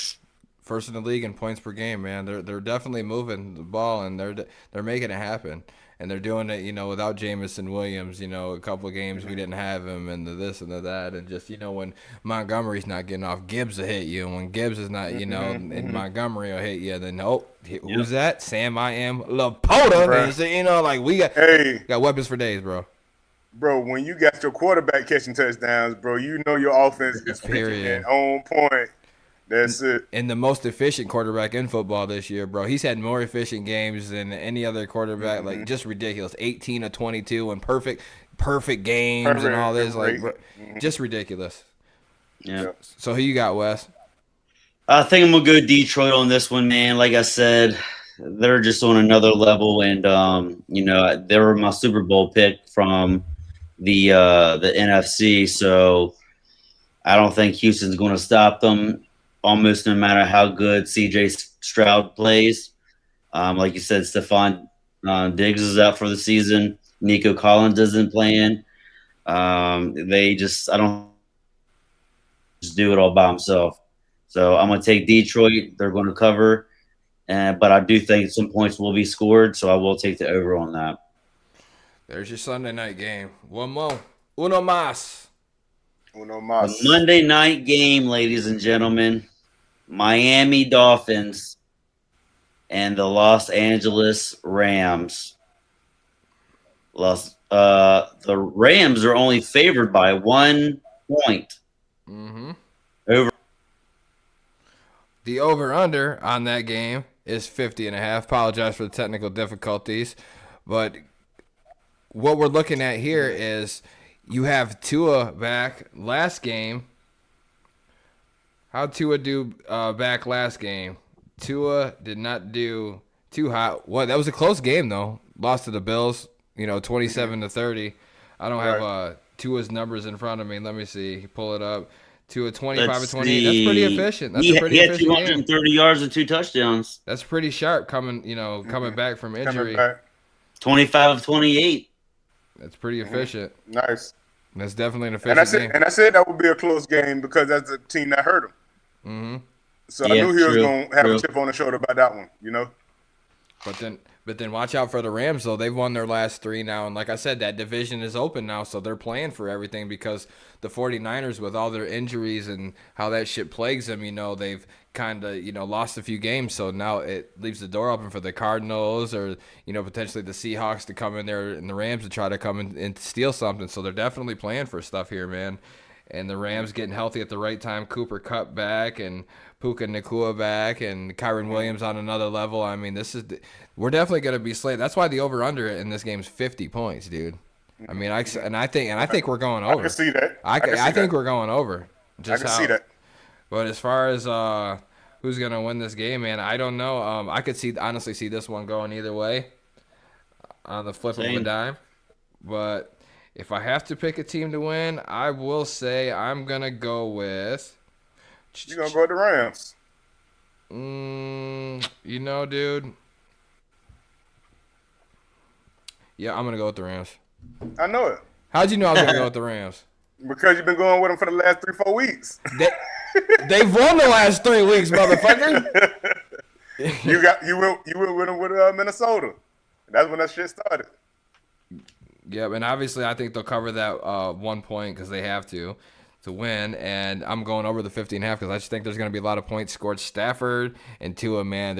first in the league in points per game, man. They're definitely moving the ball and they're making it happen. And they're doing it, without Jameson Williams. A couple of games we didn't have him, and the this and the that, and just when Montgomery's not getting off, Gibbs will hit you. And when Gibbs is not, and Montgomery will hit you, then who's that? Sam I am Laporta. Right. And like we got weapons for days, bro. Bro, when you got your quarterback catching touchdowns, bro, your offense is freaking on point. That's it. And the most efficient quarterback in football this year, bro. He's had more efficient games than any other quarterback. Like, just ridiculous. 18 of 22 and perfect games and all this. Like, just ridiculous. Yeah. So who you got, Wes? I think I'm going to go Detroit on this one, man. Like I said, they're just on another level. And, they were my Super Bowl pick from the NFC. So I don't think Houston's going to stop them. Almost no matter how good C.J. Stroud plays. Like you said, Stephon Diggs is out for the season. Nico Collins isn't playing. They just do it all by himself. So I'm going to take Detroit. They're going to cover. But I do think some points will be scored, so I will take the over on that. There's your Sunday night game. One more. Uno más. The Monday night game, ladies and gentlemen. Miami Dolphins and the Los Angeles Rams. The Rams are only favored by 1 point. Over. The over-under on that game is 50.5. Apologize for the technical difficulties. But what we're looking at here is you have Tua back last game. How'd Tua do back last game? Tua did not do too hot. What? That was a close game though. Lost to the Bills. 27-30. I don't have Right. Tua's numbers in front of me. Let me see. Pull it up. Tua 25 Let's and 28. That's pretty see. efficient. That's He, a pretty he had efficient game. 230 yards and 2 touchdowns. That's pretty sharp coming back from Coming injury. back. 25 of 28. That's pretty efficient. Nice. That's definitely an And I efficient said, game. and I said that would be a close game because that's the team that hurt him. Mm-hmm. So I Yeah, knew he was true, going to have true. a chip on the shoulder about that one, But then watch out for the Rams though. They've won their last 3 now, and like I said, that division is open now, so they're playing for everything because the 49ers, with all their injuries and how that shit plagues them, they've kind of lost a few games, so now it leaves the door open for the Cardinals or potentially the Seahawks to come in there and the Rams to try to come in and steal something. So they're definitely playing for stuff here, man. And the Rams getting healthy at the right time. Cooper Kupp back and Puka Nacua back and Kyron Williams on another level. I mean, we're definitely going to be slayed. That's why the over/under in this game is 50 points, dude. I mean, I think we're going I over. can see that. I can see think that. we're going over. I can see that. But as far as who's going to win this game, man, I don't know. I could honestly see this one going either way on the flip of a Same. dime. But if I have to pick a team to win, I will say I'm going to go with You're going to go with the Rams. Dude. Yeah, I'm going to go with the Rams. I know it. How'd you know I was going to go with the Rams? Because you've been going with them for the last 3-4 weeks. They've won the last 3 weeks, motherfucker. You went with them with Minnesota. That's when that shit started. Yeah, and obviously I think they'll cover that 1 point because they have to win. And I'm going over the 50.5 because I just think there's going to be a lot of points scored. Stafford and Tua, man,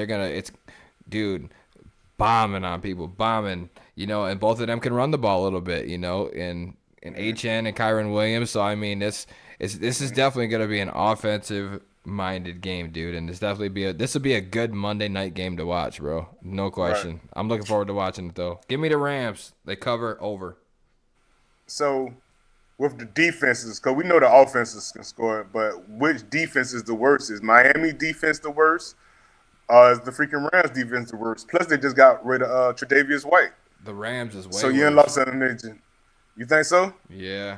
bombing on people, bombing. And both of them can run the ball a little bit. And HN and Kyron Williams. So I mean, this is definitely going to be an offensive-minded game, dude. And this will be a good Monday night game to watch, bro. No question. Right. I'm looking forward to watching it though. Give me the Rams. They cover over. So, with the defenses, because we know the offenses can score, but which defense is the worst? Is Miami defense the worst? Is the freaking Rams defense the worst? Plus, they just got rid of Tre'Davious White. The Rams is way so you worse. ain't lost an. You think so? Yeah.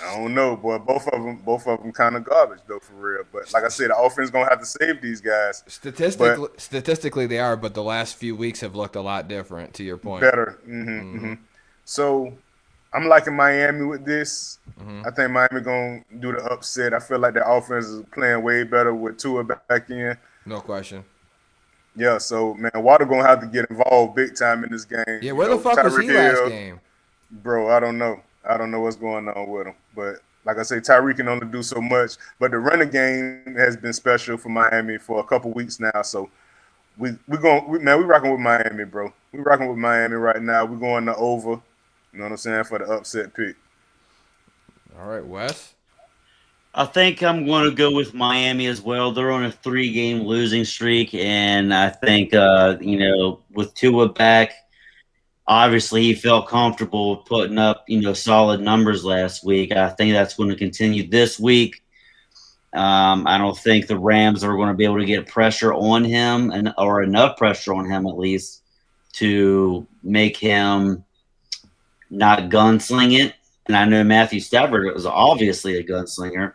I don't know, boy. Both of them kind of garbage though, for real. But like I said, the offense gonna have to save these guys. Statistically, they are, but the last few weeks have looked a lot different. To your point, better. So I'm liking Miami with this. I think Miami gonna do the upset. I feel like the offense is playing way better with Tua back in. No question. Yeah, so man, Water gonna have to get involved big time in this game. Yeah, where the fuck was he last game? Bro, I don't know. I don't know what's going on with him. But like I say, Tyreek can only do so much. But the running game has been special for Miami for a couple weeks now. So we rocking with Miami, bro. We rocking with Miami right now. We're going to over. You know what I'm saying, for the upset pick. All right, Wes. I think I'm going to go with Miami as well. They're on a 3-game losing streak, and I think with Tua back, obviously he felt comfortable putting up solid numbers last week. I think that's going to continue this week. I don't think the Rams are going to be able to get pressure on him or enough pressure on him at least to make him not gunsling it. And I know Matthew Stafford was obviously a gunslinger.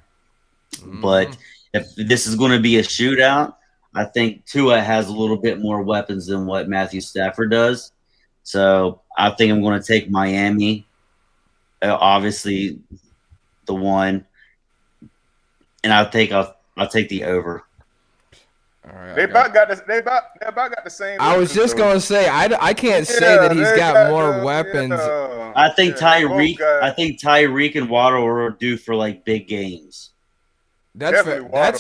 But if this is going to be a shootout, I think Tua has a little bit more weapons than what Matthew Stafford does. So I think I'm going to take Miami, obviously the one, and I'll take the over. All right, they about got the same. I was just gonna say I can't say that he's got more weapons. I think Tyreek and Waddle are due for like big games. That's definitely right.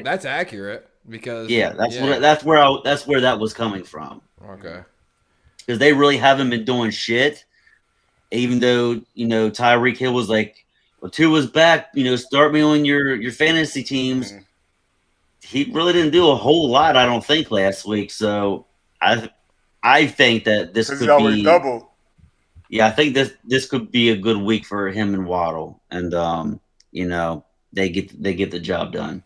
That's accurate because that's where that was coming from. Okay, because they really haven't been doing shit. Even though Tyreek Hill was like, "Well, Tua's back. Start me on your fantasy teams." He really didn't do a whole lot, I don't think, last week. So I think that this could be double. Yeah, I think this could be a good week for him and Waddle. And they get the job done.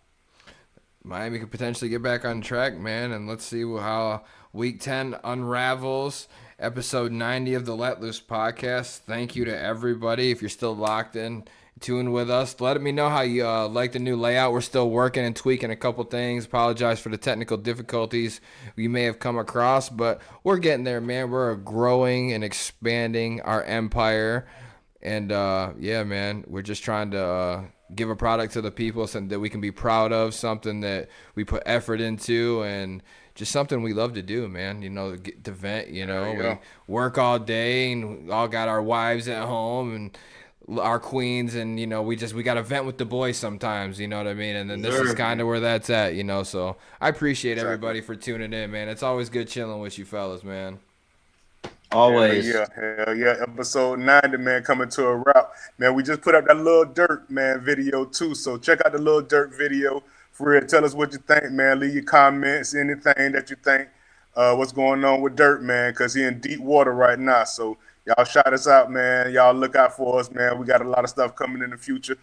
Miami could potentially get back on track, man, and let's see how Week 10 unravels. Episode 90 of the Let Loose podcast. Thank you to everybody. If you're still locked in, tuned with us, let me know how you like the new layout. We're still working and tweaking a couple things. Apologize for the technical difficulties we may have come across, but we're getting there, man. We're growing and expanding our empire. And yeah, man, we're just trying to give a product to the people, something that we can be proud of, something that we put effort into, and just something we love to do, man. You know, get to vent. You know, we work all day, and we all got our wives at home and our queens, and you know, we got to vent with the boys sometimes. You know what I mean? And then this is kind of where that's at. You know, so I appreciate everybody for tuning in, man. It's always good chilling with you fellas, man. Always. Hell yeah. Episode 90, man, coming to a wrap. Man, we just put up that Lil Durk, man, video too. So check out the Lil Durk video. For real, tell us what you think, man. Leave your comments, anything that you think, what's going on with Durk, man, because he in deep water right now. So y'all shout us out, man. Y'all look out for us, man. We got a lot of stuff coming in the future.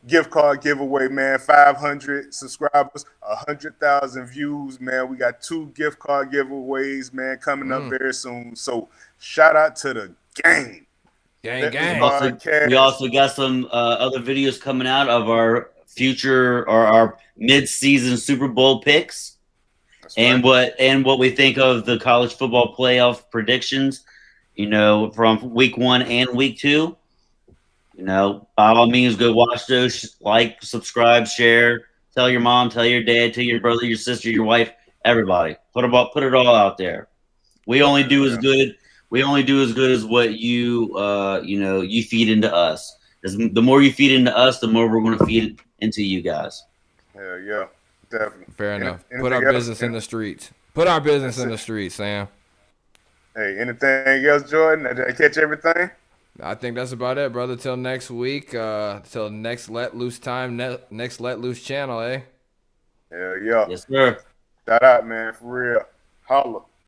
Gift card giveaway, man. 500 subscribers, 100,000 views, man. We got 2 gift card giveaways, man, coming up very soon. So shout out to the gang. Gang. We also got some other videos coming out of our future or our mid-season Super Bowl picks, and what we think of the college football playoff predictions. You know, from week 1 and week 2. You know, by all means, go watch those. Like, subscribe, share. Tell your mom, tell your dad, tell your brother, your sister, your wife, everybody. Put it all out there. We only do as good. We only do as good as what you you feed into us. The more you feed into us, the more we're going to feed into you guys. Hell yeah, definitely. Fair enough. Put our business in the streets. Put our business in the streets, Sam. Hey, anything else, Jordan? Did I catch everything? I think that's about it, brother. Till next week. Till next Let Loose time. Next Let Loose channel, eh? Hell yeah. Yes, sir. Shout out, man. For real. Holla.